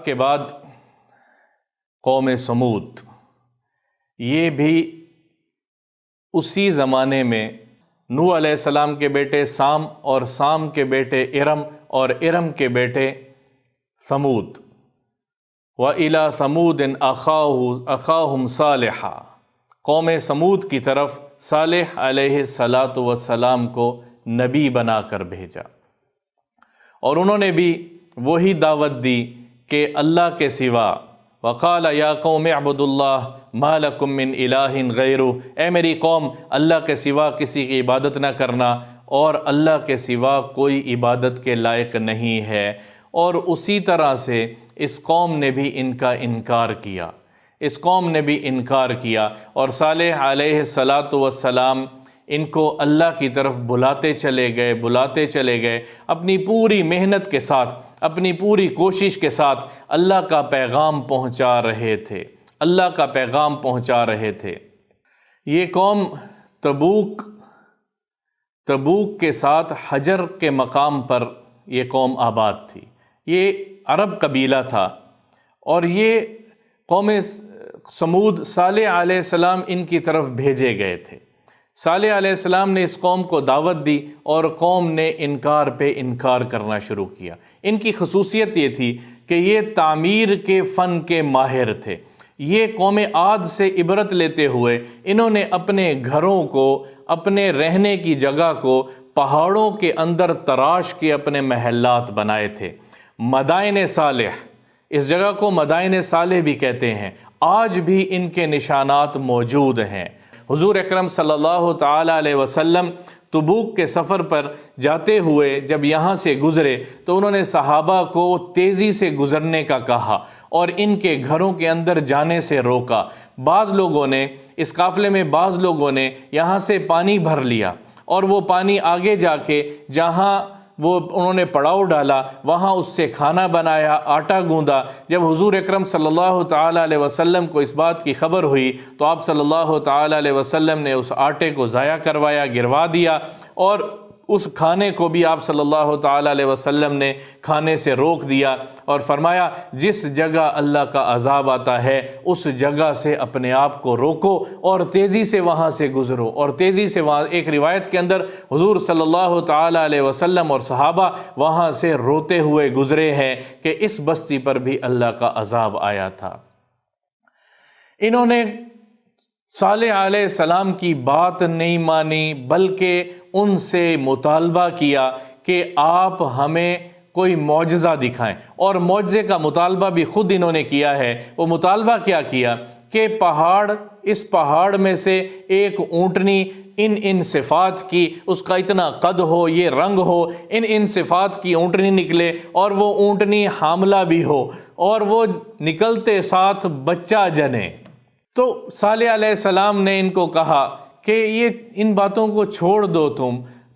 کے بعد قوم سمود، یہ بھی اسی زمانے میں نوح علیہ السلام کے بیٹے سام اور سام کے بیٹے ارم اور ارم کے بیٹے ثمود۔ وَإِلَى ثَمُودٍ أَخَاهُمْ صَالِحًا، قوم سمود کی طرف صالح علیہ السلام کو نبی بنا کر بھیجا، اور انہوں نے بھی وہی دعوت دی کہ اللہ کے سوا وَقَالَ يَا قَوْمِ اعْبُدُوا اللَّهَ مَا لَكُم مِّنْ إِلَٰهٍ غَيْرُهُ، اے میری قوم اللہ کے سوا کسی کی عبادت نہ کرنا، اور اللہ کے سوا کوئی عبادت کے لائق نہیں ہے۔ اور اسی طرح سے اس قوم نے بھی ان کا انکار کیا، اس قوم نے بھی انکار کیا، اور صالح علیہ السلام ان کو اللہ کی طرف بلاتے چلے گئے، اپنی پوری محنت کے ساتھ، اپنی پوری کوشش کے ساتھ اللہ کا پیغام پہنچا رہے تھے، اللہ کا پیغام پہنچا رہے تھے۔ یہ قوم تبوک کے ساتھ حجر کے مقام پر یہ قوم آباد تھی، یہ عرب قبیلہ تھا، اور یہ قوم سمود صالح علیہ السلام ان کی طرف بھیجے گئے تھے۔ صالح علیہ السلام نے اس قوم کو دعوت دی، اور قوم نے انکار پہ انکار کرنا شروع کیا۔ ان کی خصوصیت یہ تھی کہ یہ تعمیر کے فن کے ماہر تھے۔ یہ قوم عاد سے عبرت لیتے ہوئے انہوں نے اپنے گھروں کو، اپنے رہنے کی جگہ کو پہاڑوں کے اندر تراش کے اپنے محلات بنائے تھے۔ مدائن صالح، اس جگہ کو مدائن صالح بھی کہتے ہیں، آج بھی ان کے نشانات موجود ہیں۔ حضور اکرم صلی اللہ تعالی علیہ وسلم تبوک کے سفر پر جاتے ہوئے جب یہاں سے گزرے تو انہوں نے صحابہ کو تیزی سے گزرنے کا کہا اور ان کے گھروں کے اندر جانے سے روکا۔ بعض لوگوں نے، اس قافلے میں بعض لوگوں نے یہاں سے پانی بھر لیا، اور وہ پانی آگے جا کے جہاں وہ انہوں نے پڑاؤ ڈالا وہاں اس سے کھانا بنایا، آٹا گوندا۔ جب حضور اکرم صلی اللہ تعالی علیہ وسلم کو اس بات کی خبر ہوئی تو آپ صلی اللہ تعالی علیہ وسلم نے اس آٹے کو ضائع کروایا، گروا دیا، اور اس کھانے کو بھی آپ صلی اللہ تعالی علیہ وسلم نے کھانے سے روک دیا، اور فرمایا جس جگہ اللہ کا عذاب آتا ہے اس جگہ سے اپنے آپ کو روکو اور تیزی سے وہاں سے گزرو، اور تیزی سے وہاں۔ ایک روایت کے اندر حضور صلی اللہ تعالی علیہ وسلم اور صحابہ وہاں سے روتے ہوئے گزرے ہیں کہ اس بستی پر بھی اللہ کا عذاب آیا تھا۔ انہوں نے صالح علیہ السلام کی بات نہیں مانی، بلکہ ان سے مطالبہ کیا کہ آپ ہمیں کوئی معجزہ دکھائیں، اور معجزے کا مطالبہ بھی خود انہوں نے کیا ہے۔ وہ مطالبہ کیا کیا کہ اس پہاڑ میں سے ایک اونٹنی ان صفات کی، اس کا اتنا قد ہو، یہ رنگ ہو، ان صفات کی اونٹنی نکلے، اور وہ اونٹنی حاملہ بھی ہو، اور وہ نکلتے ساتھ بچہ جنے۔ تو صالح علیہ السلام نے ان کو کہا کہ یہ ان باتوں کو چھوڑ دو،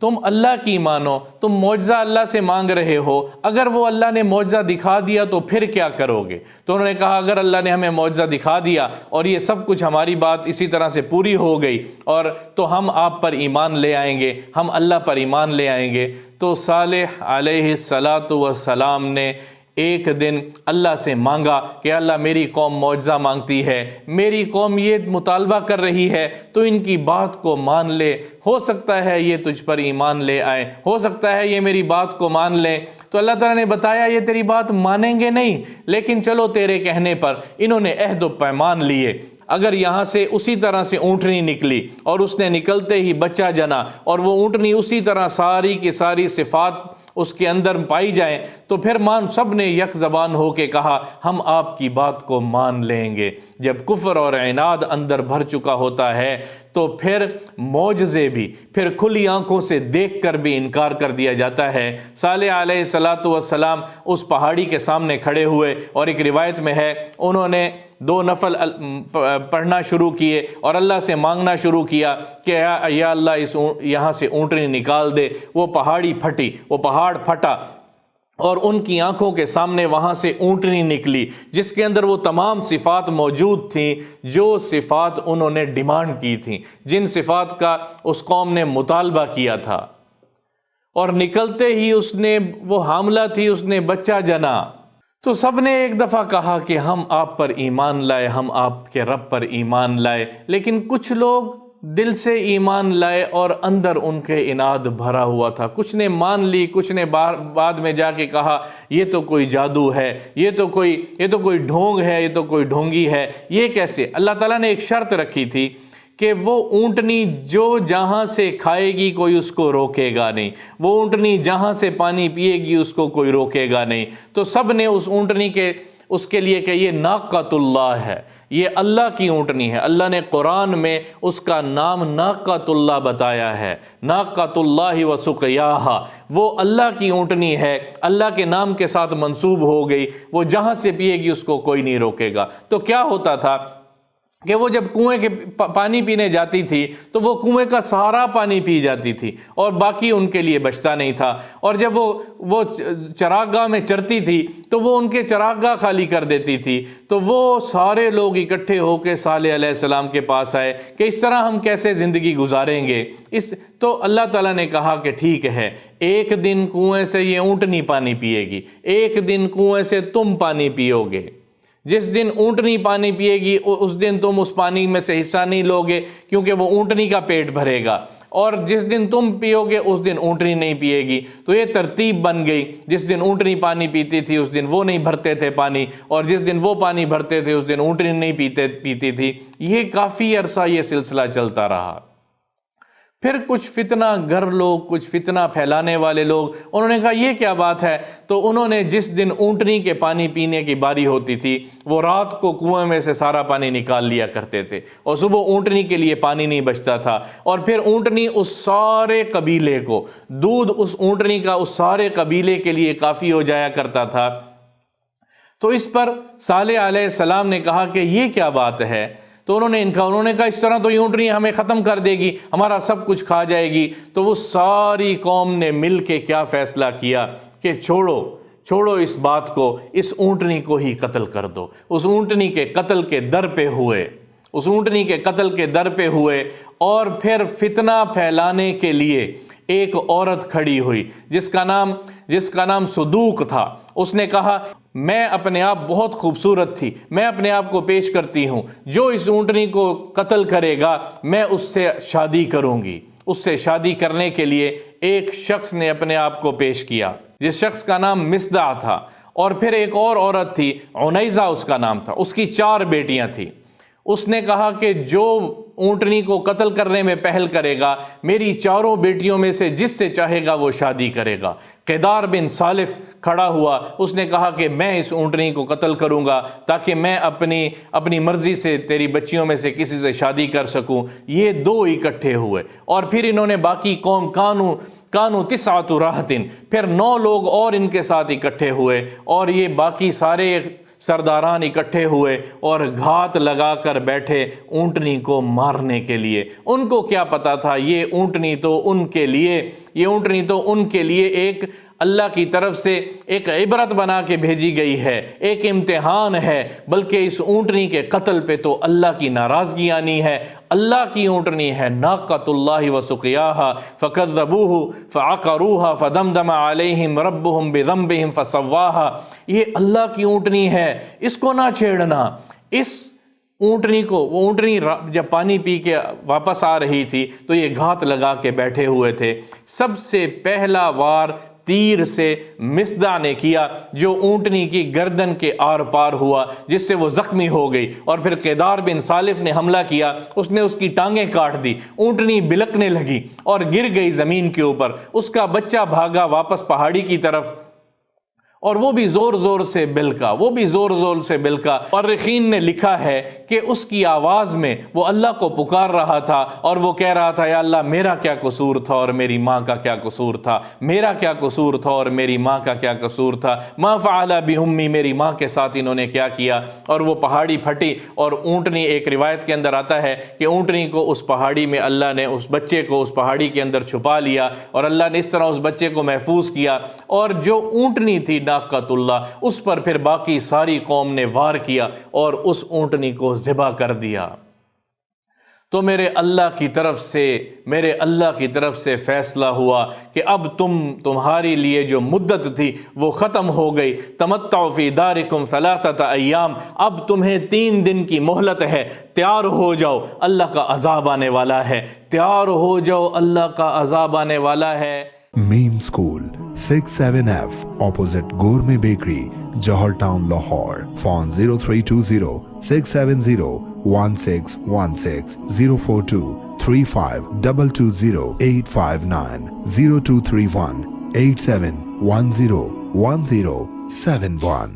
تم اللہ کی مانو، تم معجزہ اللہ سے مانگ رہے ہو، اگر وہ اللہ نے معجزہ دکھا دیا تو پھر کیا کرو گے؟ تو انہوں نے کہا اگر اللہ نے ہمیں معجزہ دکھا دیا اور یہ سب کچھ ہماری بات اسی طرح سے پوری ہو گئی اور تو ہم آپ پر ایمان لے آئیں گے، ہم اللہ پر ایمان لے آئیں گے۔ تو صالح علیہ السلام نے ایک دن اللہ سے مانگا کہ اللہ میری قوم معجزہ مانگتی ہے، میری قوم یہ مطالبہ کر رہی ہے، تو ان کی بات کو مان لے، ہو سکتا ہے یہ تجھ پر ایمان لے آئے، ہو سکتا ہے یہ میری بات کو مان لیں۔ تو اللہ تعالیٰ نے بتایا یہ تیری بات مانیں گے نہیں، لیکن چلو تیرے کہنے پر انہوں نے عہد و پیمان لیے۔ اگر یہاں سے اسی طرح سے اونٹنی نکلی اور اس نے نکلتے ہی بچہ جنا، اور وہ اونٹنی اسی طرح ساری کی ساری صفات اس کے اندر پائی جائیں، تو پھر سب نے یک زبان ہو کے کہا ہم آپ کی بات کو مان لیں گے۔ جب کفر اور عناد اندر بھر چکا ہوتا ہے تو پھر معجزے بھی، پھر کھلی آنکھوں سے دیکھ کر بھی انکار کر دیا جاتا ہے۔ صالح علیہ السلام اس پہاڑی کے سامنے کھڑے ہوئے، اور ایک روایت میں ہے انہوں نے 2 نفل پڑھنا شروع کیے اور اللہ سے مانگنا شروع کیا کہ یا اللہ یہاں سے اونٹنی نکال دے۔ وہ پہاڑی پھٹی، وہ پہاڑ پھٹا، اور ان کی آنکھوں کے سامنے وہاں سے اونٹنی نکلی جس کے اندر وہ تمام صفات موجود تھیں جو صفات انہوں نے ڈیمانڈ کی تھیں، جن صفات کا اس قوم نے مطالبہ کیا تھا۔ اور نکلتے ہی وہ حاملہ تھی، اس نے بچہ جنا۔ تو سب نے ایک دفعہ کہا کہ ہم آپ پر ایمان لائے، ہم آپ کے رب پر ایمان لائے، لیکن کچھ لوگ دل سے ایمان لائے اور اندر ان کے عناد بھرا ہوا تھا۔ کچھ نے مان لی، کچھ نے بعد میں جا کے کہا یہ تو کوئی جادو ہے، یہ تو کوئی ڈھونگ ہے، یہ تو کوئی ڈھونگی ہے، یہ کیسے؟ اللہ تعالیٰ نے ایک شرط رکھی تھی کہ وہ اونٹنی جو جہاں سے کھائے گی کوئی اس کو روکے گا نہیں، وہ اونٹنی جہاں سے پانی پیے گی اس کو کوئی روکے گا نہیں۔ تو سب نے اس اونٹنی اس کے لیے کہ یہ ناقۃ اللہ ہے، یہ اللہ کی اونٹنی ہے۔ اللہ نے قرآن میں اس کا نام ناقۃ اللہ بتایا ہے، ناقۃ اللہ وسقیاہا، وہ اللہ کی اونٹنی ہے، اللہ کے نام کے ساتھ منسوب ہو گئی، وہ جہاں سے پیے گی اس کو کوئی نہیں روکے گا۔ تو کیا ہوتا تھا کہ وہ جب کنویں کے پانی پینے جاتی تھی تو وہ کنویں کا سارا پانی پی جاتی تھی اور باقی ان کے لیے بچتا نہیں تھا، اور جب وہ چراگاہ میں چرتی تھی تو وہ ان کے چراگاہ خالی کر دیتی تھی۔ تو وہ سارے لوگ اکٹھے ہو کے صالح علیہ السلام کے پاس آئے کہ اس طرح ہم کیسے زندگی گزاریں گے؟ تو اللہ تعالیٰ نے کہا کہ ٹھیک ہے، ایک دن کنویں سے یہ اونٹنی پانی پیے گی، ایک دن کنویں سے تم پانی پیو گے۔ جس دن اونٹنی پانی پیے گی اس دن تم اس پانی میں سے حصہ نہیں لوگے، کیونکہ وہ اونٹنی کا پیٹ بھرے گا، اور جس دن تم پیو گے اس دن اونٹنی نہیں پیے گی۔ تو یہ ترتیب بن گئی، جس دن اونٹنی پانی پیتی تھی اس دن وہ نہیں بھرتے تھے پانی، اور جس دن وہ پانی بھرتے تھے اس دن اونٹنی نہیں پیتی تھی۔ یہ کافی عرصہ یہ سلسلہ چلتا رہا۔ پھر کچھ فتنہ گر لوگ، کچھ فتنہ پھیلانے والے لوگ، انہوں نے کہا یہ کیا بات ہے؟ تو انہوں نے جس دن اونٹنی کے پانی پینے کی باری ہوتی تھی وہ رات کو کنویں میں سے سارا پانی نکال لیا کرتے تھے، اور صبح اونٹنی کے لیے پانی نہیں بچتا تھا، اور پھر اونٹنی اس سارے قبیلے کو، دودھ اس اونٹنی کا اس سارے قبیلے کے لیے کافی ہو جایا کرتا تھا۔ تو اس پر صالح علیہ السلام نے کہا کہ یہ کیا بات ہے؟ تو انہوں نے کہا اس طرح تو یہ اونٹنی ہمیں ختم کر دے گی، ہمارا سب کچھ کھا جائے گی۔ تو وہ ساری قوم نے مل کے کیا فیصلہ کیا کہ چھوڑو اس بات کو، اس اونٹنی کو ہی قتل کر دو۔ اس اونٹنی کے قتل کے در پہ ہوئے، اور پھر فتنہ پھیلانے کے لیے ایک عورت کھڑی ہوئی جس کا نام صدوق تھا۔ اس نے کہا میں اپنے آپ بہت خوبصورت تھی، میں اپنے آپ کو پیش کرتی ہوں، جو اس اونٹنی کو قتل کرے گا میں اس سے شادی کروں گی۔ اس سے شادی کرنے کے لیے ایک شخص نے اپنے آپ کو پیش کیا جس شخص کا نام مصدع تھا، اور پھر ایک اور عورت تھی عنیزہ اس کا نام تھا، اس کی 4 بیٹیاں تھیں۔ اس نے کہا کہ جو اونٹنی کو قتل کرنے میں پہل کرے گا میری 4 بیٹیوں میں سے جس سے چاہے گا وہ شادی کرے گا۔ قیدار بن سالف کھڑا ہوا، اس نے کہا کہ میں اس اونٹنی کو قتل کروں گا تاکہ میں اپنی مرضی سے تیری بچیوں میں سے کسی سے شادی کر سکوں۔ یہ 2 اکٹھے ہوئے، اور پھر انہوں نے باقی قوم کانو 9 راہتن، پھر 9 لوگ اور ان کے ساتھ اکٹھے ہوئے، اور یہ باقی سارے سرداران اکٹھے ہوئے اور گھات لگا کر بیٹھے اونٹنی کو مارنے کے لیے۔ ان کو کیا پتا تھا یہ اونٹنی تو ان کے لیے ایک اللہ کی طرف سے ایک عبرت بنا کے بھیجی گئی ہے، ایک امتحان ہے، بلکہ اس اونٹنی کے قتل پہ تو اللہ کی ناراضگی آنی ہے۔ اللہ کی اونٹنی ہے ناقۃ اللہ وسقیاہا فکذبوہ فعقروہا فدمدم علیہم ربہم بذنبہم فسواہا۔ یہ اللہ کی اونٹنی ہے، اس کو نہ چھیڑنا۔ اس اونٹنی کو، وہ اونٹنی جب پانی پی کے واپس آ رہی تھی تو یہ گھات لگا کے بیٹھے ہوئے تھے۔ سب سے پہلا وار تیر سے مصدع نے کیا جو اونٹنی کی گردن کے آر پار ہوا، جس سے وہ زخمی ہو گئی، اور پھر قیدار بن سالف نے حملہ کیا، اس نے اس کی ٹانگیں کاٹ دی، اونٹنی بلکنے لگی اور گر گئی زمین کے اوپر۔ اس کا بچہ بھاگا واپس پہاڑی کی طرف، اور وہ بھی زور زور سے بلکا، مورخین نے لکھا ہے کہ اس کی آواز میں وہ اللہ کو پکار رہا تھا اور وہ کہہ رہا تھا یا اللہ میرا کیا قصور تھا اور میری ماں کا کیا قصور تھا، میرا کیا قصور تھا اور میری ماں کا کیا قصور تھا، ما فعل بأمی، میری ماں کے ساتھ انہوں نے کیا کیا۔ اور وہ پہاڑی پھٹی، اور اونٹنی، ایک روایت کے اندر آتا ہے کہ اونٹنی کو اس پہاڑی میں اللہ نے اس بچے کو اس پہاڑی کے اندر چھپا لیا، اور اللہ نے اس طرح اس بچے کو محفوظ کیا، اور جو اونٹنی تھی ناقۃ اللہ، اس پر پھر باقی ساری قوم نے وار کیا اور اس اونٹنی کو ذبح کر دیا۔ تو میرے اللہ کی طرف سے فیصلہ ہوا کہ اب تمہاری لیے جو مدت تھی وہ ختم ہو گئی. تمتعوا فی دارکم ثلاثۃ ایام، اب تمہیں 3 دن کی مہلت ہے، تیار ہو جاؤ، اللہ کا عذاب آنے والا ہے، تیار ہو جاؤ، اللہ کا عذاب آنے والا ہے. میم school 67F opposite Gourmet Bakery, Johar Town, Lahore. Phone 0320-670-1616, 042-35220859, 0231-87101071.